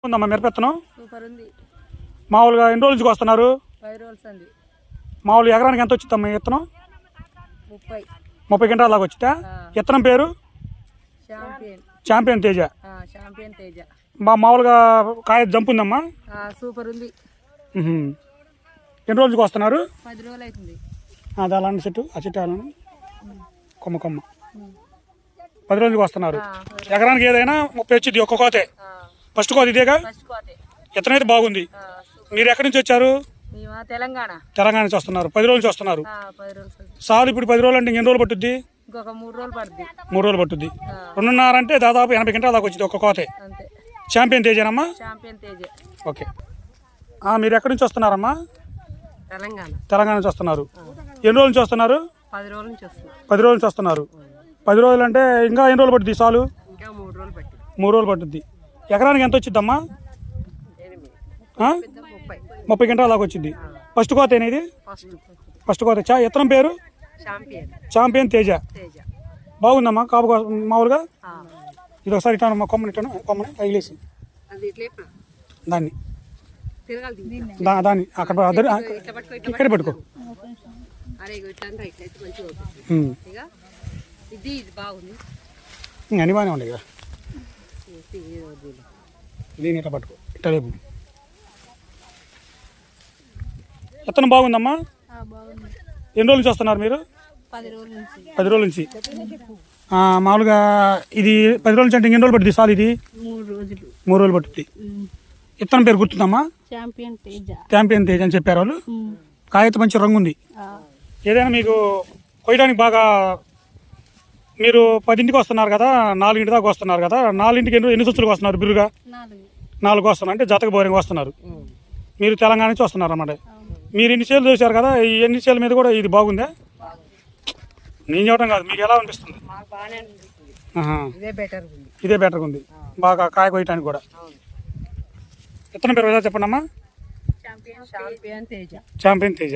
ఉందమ్మా మిరపెత్తనం సూపర్ ఉంది. మామూలుగా ఎన్ని రోజుల నుంచి వస్తున్నారు? 10 రోజులు అండి. మామూలుగా ఎకరానికి ఎంత వచ్చిందమ్మా విత్తనం? 30 క్వింటాల దాకా వచ్చిందా? విత్తనం పేరు ఛాంపియన్ తేజ. ఛాంపియన్ తేజ. మామూలుగా కాయ జంపు ఉందమ్మా. సూపర్ ఉంది. ఎన్ని రోజులకి వస్తున్నారు? 10 రోజులు అవుతుంది. అది అలాంటి చెట్టు, ఆ చెట్టు అలాంటి కొమ్మ 10 రోజులకి వస్తున్నారు. ఎకరానికి ఏదైనా 30 వచ్చింది ఒక్క కోతే. ఫస్ట్ కోత ఇదేగా. విత్తనం అయితే బాగుంది. మీరు ఎక్కడి నుంచి వచ్చారు? తెలంగాణ నుంచి వస్తున్నారు. 10 రోజుల నుంచి వస్తున్నారు. సార్ ఇప్పుడు 10 రోజులు అంటే ఎన్ని రోజులు పట్టుద్ది? 3 రోజులు పట్టుద్ది. 2.5 అంటే దాదాపు 80 క్వింటాల దాకా వచ్చింది ఒక్క కోతే. ఛాంపియన్ తేజేనమ్మా. ఓకే. మీరు ఎక్కడి నుంచి వస్తున్నారమ్మా? తెలంగాణ నుంచి వస్తున్నారు. ఎన్ని రోజుల నుంచి వస్తున్నారు? 10 రోజుల నుంచి వస్తున్నారు. 10 రోజుల నుంచి వస్తున్నారు. 10 రోజులు అంటే ఇంకా ఎన్ని రోజులు పట్టుద్ది? సాలు 3 రోజులు పట్టుద్ది. ఎకరానికి ఎంత వచ్చిద్దమ్మా? 30 క్వింటాల దాకా వచ్చింది. ఫస్ట్ కోత అనేది ఫస్ట్ కోత. విత్తనం పేరు ఛాంపియన్ తేజ. బాగుందమ్మా కాపు మామూలుగా. ఇది ఒకసారి ఇటాను కొమ్మని తగిలేసి దాన్ని అక్కడ ఇక్కడ పెట్టుకో. అన్ని బాగానే ఉన్నాయి కదా. దీన్ని ఇట్లా పట్టుకో, ఇట్లా రేపు. విత్తనం బాగుందమ్మా. ఎన్ని రోజుల నుంచి వస్తున్నారు మీరు? 10 రోజుల నుంచి. మామూలుగా ఇది 10 రోజుల నుంచి అంటే ఎన్ని రోజులు పట్టుద్ది సార్? ఇది 3 రోజులు పట్టుద్ది. విత్తనం పేరు గుర్తుందమ్మా? ఛాంపియన్ తేజ్ అని చెప్పారు వాళ్ళు. కాయ మంచి రంగు ఉంది. ఏదైనా మీకు కొయ్యడానికి బాగా, మీరు 10ంటికి వస్తున్నారు కదా, 4ంటి దాకా వస్తున్నారు కదా. 4ంటికి ఎన్ని సంచులకు వస్తున్నారు? బిరుగా 4 వస్తున్నారు అంటే జతకు బోరింగ్ వస్తున్నారు. మీరు తెలంగాణ నుంచి వస్తున్నారు అన్నమాట. మీరు ఎన్ని సేలు చూశారు కదా, ఈ ఎన్ని సేల మీద కూడా ఇది బాగుందా? నేను చెప్పడం కాదు, మీకు ఎలా అనిపిస్తుంది? ఇదే బెటర్గా ఉంది బాగా కాయ కొయ్యటానికి కూడా. విత్తనం పేరు చెప్పండి అమ్మా. ఛాంపియన్ తేజ. ఛాంపియన్ తేజ.